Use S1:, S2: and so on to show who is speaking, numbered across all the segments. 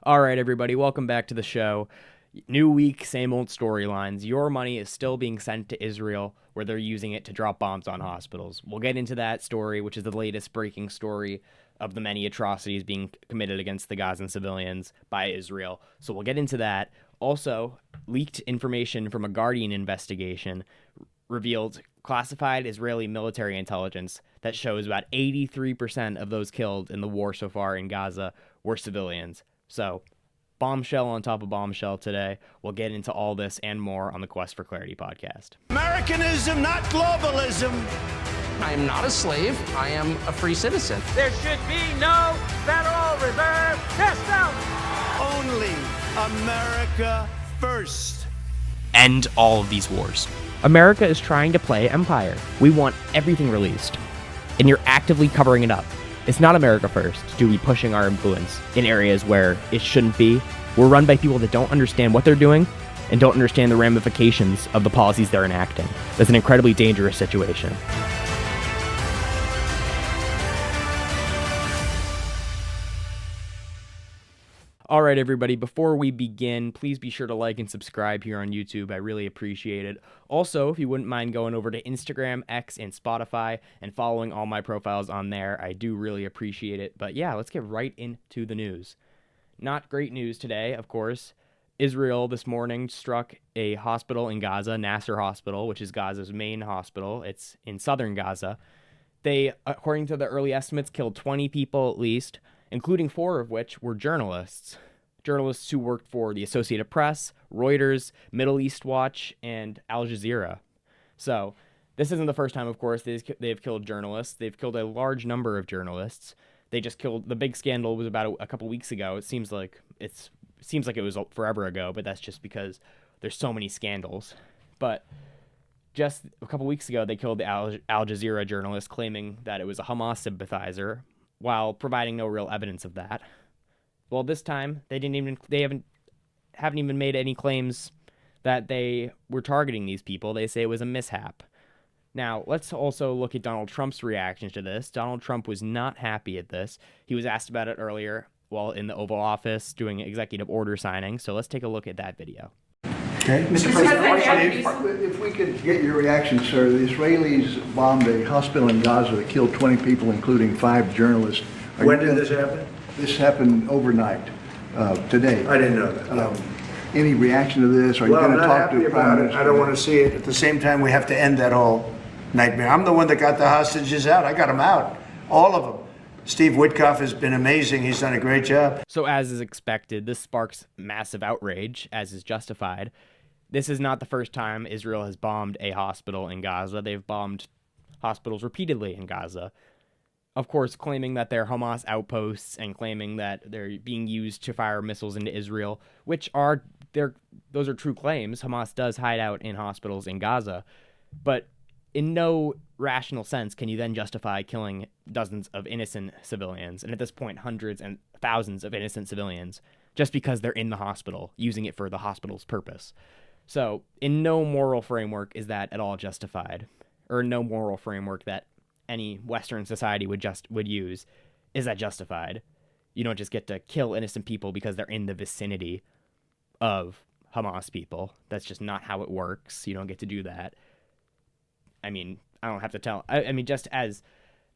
S1: All right, everybody, welcome back to the show. New week, same old storylines. Your money is still being sent to Israel, where they're using it to drop bombs on hospitals. We'll get into that story, which is the latest breaking story of the many atrocities being committed against the Gazan civilians by Israel. So we'll get into that. Also, leaked information from a Guardian investigation revealed classified Israeli military intelligence that shows about 83% of those killed in the war so far in Gaza were civilians. So, bombshell on top of bombshell today. We'll get into all this and more on the Quest for Clarity podcast.
S2: Americanism, not globalism.
S3: I am not a slave. I am a free citizen.
S4: There should be no Federal Reserve system.
S2: Only America first.
S1: End all of these wars. America is trying to play empire. We want everything released, and you're actively covering it up. It's not America first to be pushing our influence in areas where it shouldn't be. We're run by people that don't understand what they're doing and don't understand the ramifications of the policies they're enacting. That's an incredibly dangerous situation. All right, everybody, before we begin, please be sure to like and subscribe here on YouTube. I really appreciate it. Also, if you wouldn't mind going over to Instagram, X, and Spotify and following all my profiles on there, I do really appreciate it. But yeah, let's get right into the news. Not great news today, of course. Israel this morning struck a hospital in Gaza, Nasser Hospital, which is Gaza's main hospital. It's in southern Gaza. They, according to the early estimates, killed 20 people at least, including 4 of which were journalists. Journalists who worked for the Associated Press, Reuters, Middle East Watch, and Al Jazeera. So, this isn't the first time, of course, they've killed journalists. They've killed a large number of journalists. They just killed, the big scandal was about a couple weeks ago. It seems like it was forever ago, but that's just because there's so many scandals. But just a couple weeks ago, they killed the Al Jazeera journalist, claiming that it was a Hamas sympathizer, while providing no real evidence of that. Well, this time they haven't even made any claims that they were targeting these people. They say it was a mishap. Now, let's also look at Donald Trump's reaction to this. Donald Trump was not happy at this. He was asked about it earlier while in the Oval Office doing executive order signing. So let's take a look at that video.
S5: Okay. Mr. President, if we could get your reaction, sir. The Israelis bombed a hospital in Gaza that killed 20 people, including 5 journalists.
S6: When did this happen?
S5: This happened overnight, today.
S6: I didn't know that. No.
S5: Any reaction to this? Are you
S6: Well,
S5: going
S6: I'm
S5: to
S6: not
S5: talk
S6: happy
S5: to
S6: about it. I don't want to see it. At the same time, we have to end that whole nightmare. I'm the one that got the hostages out. I got them out. All of them. Steve Witkoff has been amazing. He's done a great job.
S1: So as is expected, this sparks massive outrage, as is justified. This is not the first time Israel has bombed a hospital in Gaza. They've bombed hospitals repeatedly in Gaza. Of course, claiming that they're Hamas outposts and claiming that they're being used to fire missiles into Israel, those are true claims. Hamas does hide out in hospitals in Gaza, but in no rational sense can you then justify killing dozens of innocent civilians, and at this point hundreds and thousands of innocent civilians, just because they're in the hospital, using it for the hospital's purpose. So, in no moral framework is that at all justified, or no moral framework that any Western society would use is that justified. You don't just get to kill innocent people because they're in the vicinity of Hamas people. That's just not how it works. You don't get to do that. I mean, I don't have to tell. I mean, just as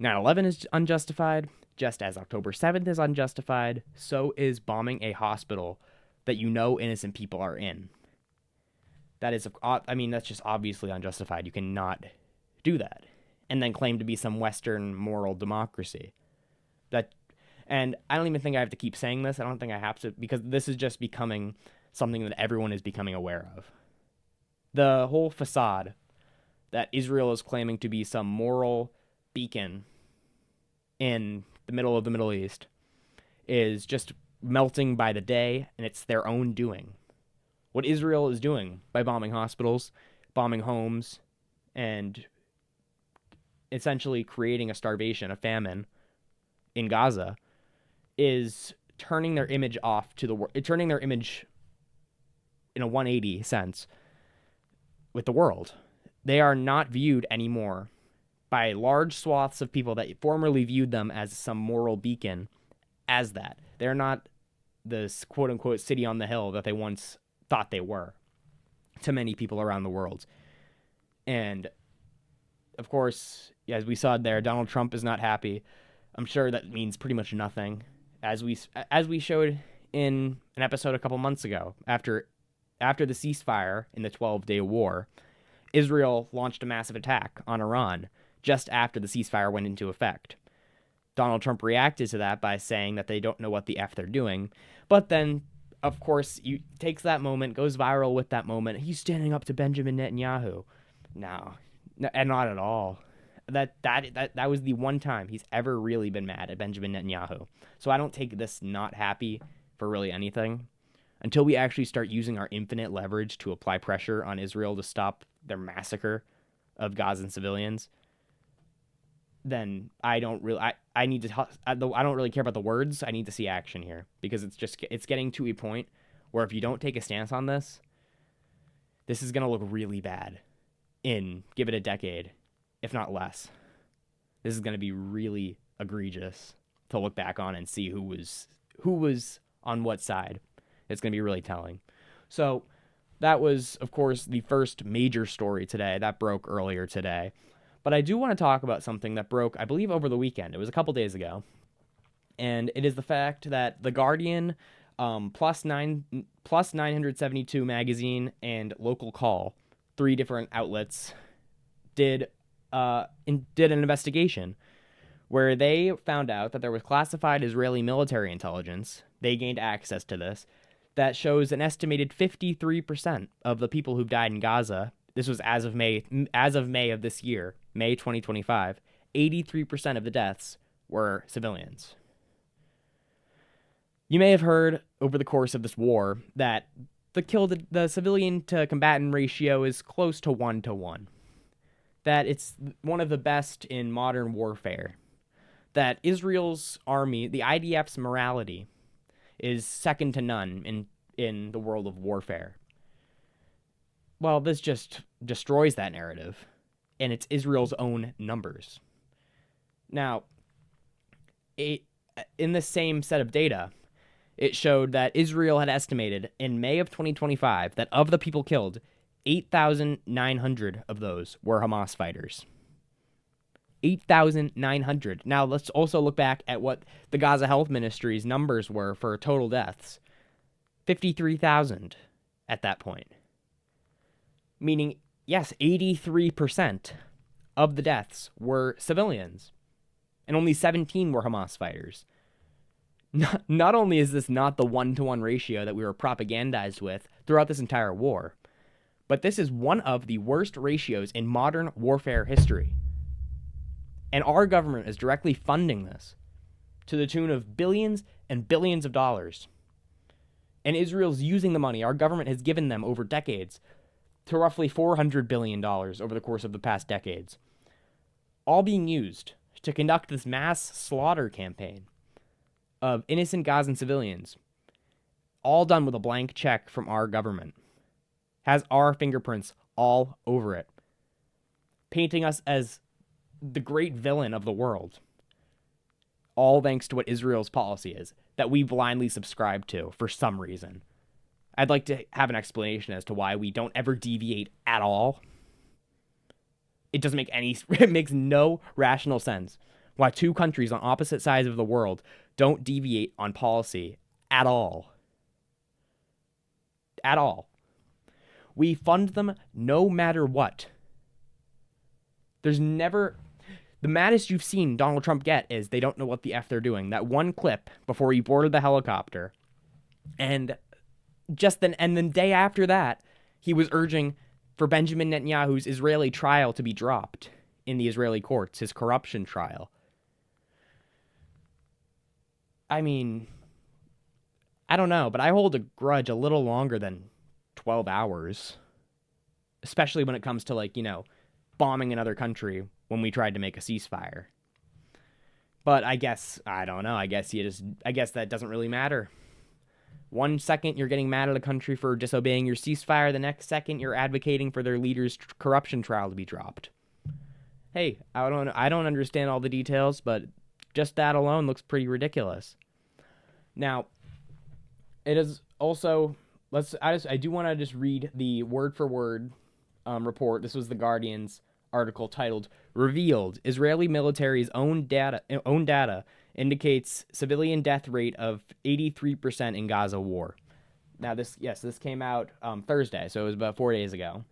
S1: 9/11 is unjustified, just as October 7th is unjustified, so is bombing a hospital that you know innocent people are in. That's just obviously unjustified. You cannot do that and then claim to be some Western moral democracy. And I don't even think I have to keep saying this. I don't think I have to, because this is just becoming something that everyone is becoming aware of. The whole facade that Israel is claiming to be some moral beacon in the middle of the Middle East is just melting by the day, and it's their own doing. What Israel is doing by bombing hospitals, bombing homes, and essentially creating a starvation, a famine in Gaza, is turning their image off to the world, turning their image in a 180 sense with the world. They are not viewed anymore by large swaths of people that formerly viewed them as some moral beacon as that. They're not this quote unquote city on the hill that they once thought they were to many people around the world. And of course, as we saw there, Donald Trump is not happy. I'm sure that means pretty much nothing. As we showed in an episode a couple months ago, after the ceasefire in the 12-day war, Israel launched a massive attack on Iran just after the ceasefire went into effect. Donald Trump reacted to that by saying that they don't know what the F they're doing. But then, of course, he takes that moment, goes viral with that moment. He's standing up to Benjamin Netanyahu. No, and not at all. That was the one time he's ever really been mad at Benjamin Netanyahu. So I don't take this not happy for really anything. Until we actually start using our infinite leverage to apply pressure on Israel to stop their massacre of Gazan civilians, then I don't really I don't really care about the words. I need to see action here, because it's getting to a point where if you don't take a stance on this is going to look really bad give it a decade, if not less. This is going to be really egregious to look back on and see who was on what side. It's going to be really telling. So that was, of course, the first major story today. That broke earlier today. But I do want to talk about something that broke, I believe, over the weekend. It was a couple days ago. And it is the fact that The Guardian, plus 972 magazine, and Local Call, 3 different outlets, did an investigation where they found out that there was classified Israeli military intelligence. They gained access to this. That shows an estimated 53% of the people who've died in Gaza. This was as of May of this year, May 2025, 83% of the deaths were civilians. You may have heard over the course of this war that the civilian to combatant ratio is close to 1-to-1. That it's one of the best in modern warfare. That Israel's army, the IDF's morality, is second to none in the world of warfare. Well, this just destroys that narrative, and it's Israel's own numbers. Now, in the same set of data, it showed that Israel had estimated in May of 2025 that of the people killed, 8,900 of those were Hamas fighters. 8,900. Now, let's also look back at what the Gaza Health Ministry's numbers were for total deaths. 53,000 at that point. Meaning, yes, 83% of the deaths were civilians, and only 17 were Hamas fighters. Not only is this not the 1-to-1 ratio that we were propagandized with throughout this entire war, but this is one of the worst ratios in modern warfare history. And our government is directly funding this to the tune of billions and billions of dollars. And Israel's using the money our government has given them over decades to roughly $400 billion over the course of the past decades, all being used to conduct this mass slaughter campaign of innocent Gazan civilians, all done with a blank check from our government, has our fingerprints all over it, painting us as the great villain of the world, all thanks to what Israel's policy is, that we blindly subscribe to for some reason. I'd like to have an explanation as to why we don't ever deviate at all. It doesn't make it makes no rational sense why two countries on opposite sides of the world don't deviate on policy at all. At all. We fund them no matter what. There's never... The maddest you've seen Donald Trump get is they don't know what the F they're doing. That one clip before he boarded the helicopter. And then day after that, he was urging for Benjamin Netanyahu's Israeli trial to be dropped in the Israeli courts, his corruption trial. I mean, I don't know, but I hold a grudge a little longer than 12 hours. Especially when it comes to, bombing another country when we tried to make a ceasefire. But I guess, I don't know, I guess that doesn't really matter. 1 second you're getting mad at a country for disobeying your ceasefire, the next second you're advocating for their leader's corruption trial to be dropped. Hey, I don't understand all the details, but just that alone looks pretty ridiculous. Now, It is also I do want to just read the word for word report. This was the Guardian's article titled "Revealed: Israeli Military's own data indicates civilian death rate of 83% in Gaza war." Now this came out Thursday, so it was about 4 days ago,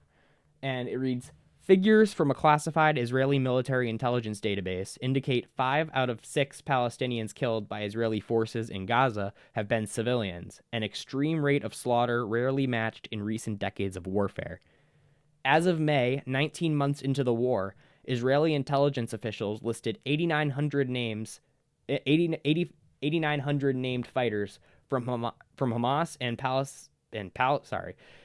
S1: and it reads. Figures from a classified Israeli military intelligence database indicate 5 out of 6 Palestinians killed by Israeli forces in Gaza have been civilians, an extreme rate of slaughter rarely matched in recent decades of warfare. As of May, 19 months into the war, Israeli intelligence officials listed 8,900 named fighters from Hamas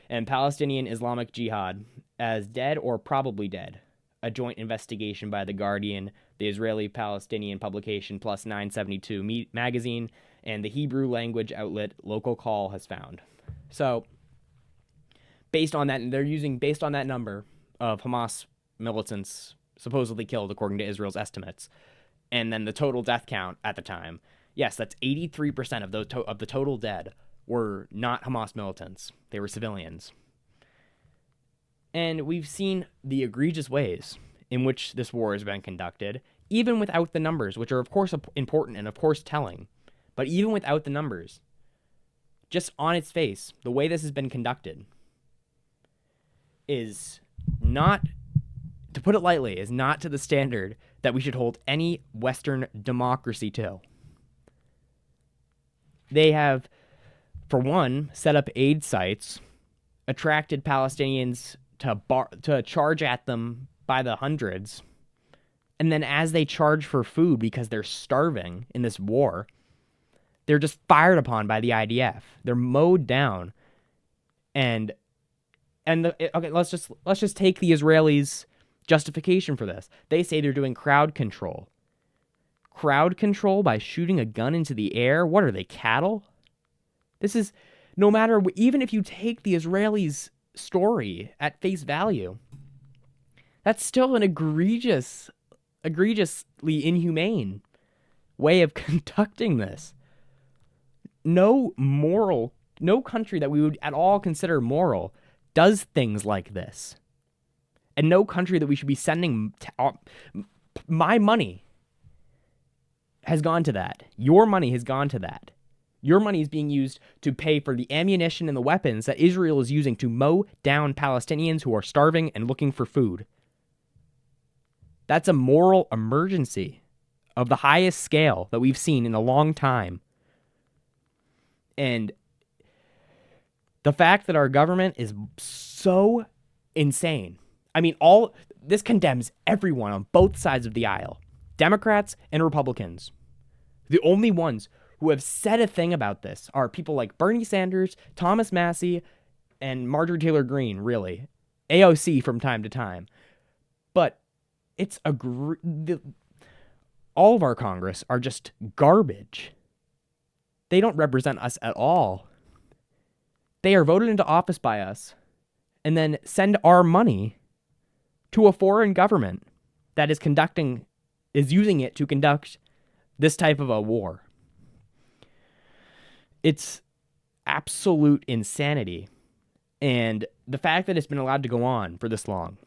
S1: and Palestinian Islamic Jihad as dead or probably dead. A joint investigation by The Guardian, the Israeli-Palestinian publication Plus 972 magazine, and the Hebrew language outlet Local Call has found. So, based on that number of Hamas militants supposedly killed according to Israel's estimates, and then the total death count at the time, yes, that's 83% of the total dead were not Hamas militants. They were civilians. And we've seen the egregious ways in which this war has been conducted, even without the numbers, which are, of course, important and, of course, telling. But even without the numbers, just on its face, the way this has been conducted is not, to put it lightly, is not to the standard that we should hold any Western democracy to. They have, for one, set up aid sites, attracted Palestinians to charge at them by the hundreds, and then as they charge for food because they're starving in this war, they're just fired upon by the IDF. They're mowed down, okay, let's just take the Israelis' justification for this. They say they're doing crowd control. Crowd control by shooting a gun into the air? What are they, cattle? This is, no matter, even if you take the Israelis' story at face value, that's still an egregiously inhumane way of conducting this. No country that we would at all consider moral does things like this. And no country that we should be sending my money has gone to that. Your money has gone to that. Your money is being used to pay for the ammunition and the weapons that Israel is using to mow down Palestinians who are starving and looking for food. That's a moral emergency of the highest scale that we've seen in a long time. And the fact that our government is so insane. I mean, this condemns everyone on both sides of the aisle. Democrats and Republicans. The only ones who have said a thing about this are people like Bernie Sanders, Thomas Massie, and Marjorie Taylor Greene, really. AOC from time to time. But it's all of our Congress are just garbage. They don't represent us at all. They are voted into office by us and then send our money to a foreign government that is using it to conduct this type of a war. It's absolute insanity. And the fact that it's been allowed to go on for this long,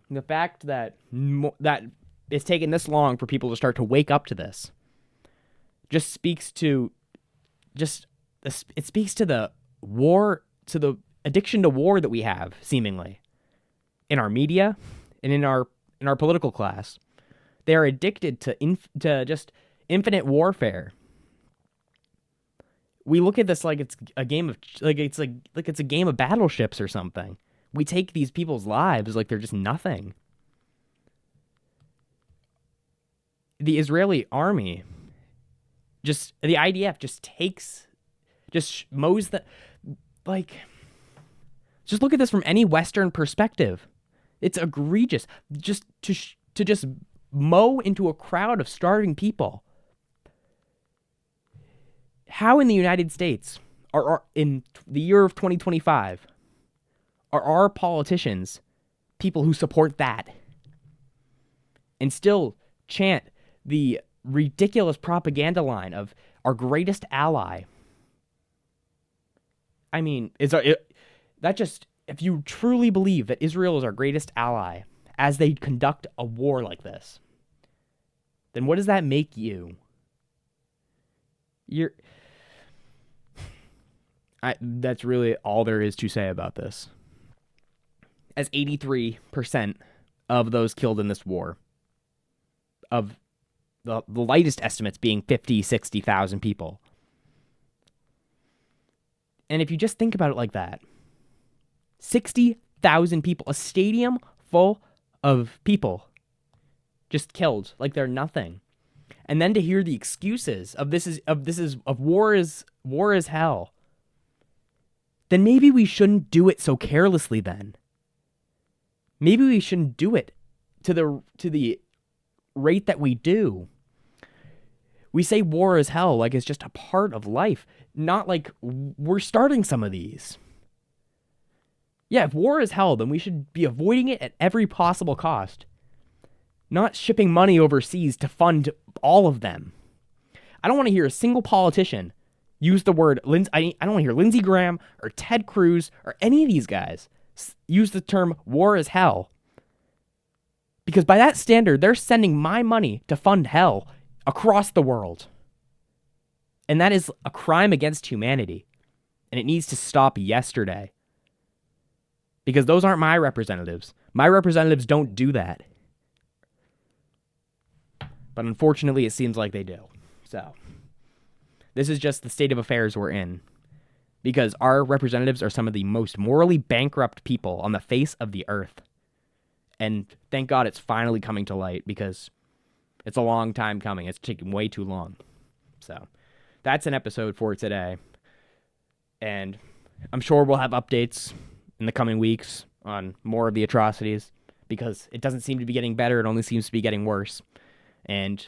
S1: the fact that it's taken this long for people to start to wake up to this, just speaks to the war, to the addiction to war that we have, seemingly, in our media and in our political class. They are addicted to just infinite warfare. We look at this like it's a game of it's a game of battleships or something. We take these people's lives like they're just nothing. The Israeli army, the IDF just mows the, just look at this from any Western perspective. It's egregious. Just to mow into a crowd of starving people. How in the United States in the year of 2025 are our politicians people who support that and still chant the ridiculous propaganda line of our greatest ally I mean, that just, if you truly believe that Israel is our greatest ally as they conduct a war like this, then what does that make you? That's really all there is to say about this. As 83% of those killed in this war, of the lightest estimates being 50, 60,000 people. And if you just think about it like that, 60,000 people, a stadium full of people just killed like they're nothing. And then to hear the excuses of war is hell. Then maybe we shouldn't do it so carelessly then. Maybe we shouldn't do it to the rate that we do. We say war is hell like it's just a part of life, not like we're starting some of these. Yeah, if war is hell, then we should be avoiding it at every possible cost. Not shipping money overseas to fund all of them. I don't want to hear a single politician use the word, I don't want to hear Lindsey Graham or Ted Cruz or any of these guys use the term war is hell. Because by that standard, they're sending my money to fund hell across the world. And that is a crime against humanity. And it needs to stop yesterday. Because those aren't my representatives. My representatives don't do that. But unfortunately, it seems like they do. So, this is just the state of affairs we're in. Because our representatives are some of the most morally bankrupt people on the face of the earth. And thank God it's finally coming to light, because it's a long time coming. It's taking way too long. So, that's an episode for today. And I'm sure we'll have updates in the coming weeks on more of the atrocities, because it doesn't seem to be getting better. It only seems to be getting worse. And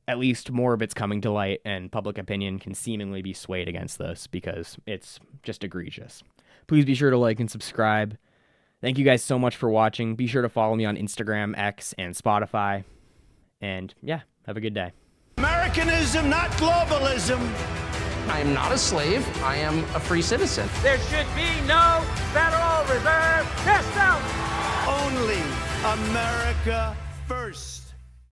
S1: at least more of it's coming to light, and public opinion can seemingly be swayed against this because it's just egregious. Please be sure to like and subscribe. Thank you guys so much for watching. Be sure to follow me on Instagram, X, and Spotify. And yeah, have a good day.
S2: Americanism, not globalism.
S3: I am not a slave. I am a free citizen.
S4: There should be no Federal Reserve system.
S2: Only America first.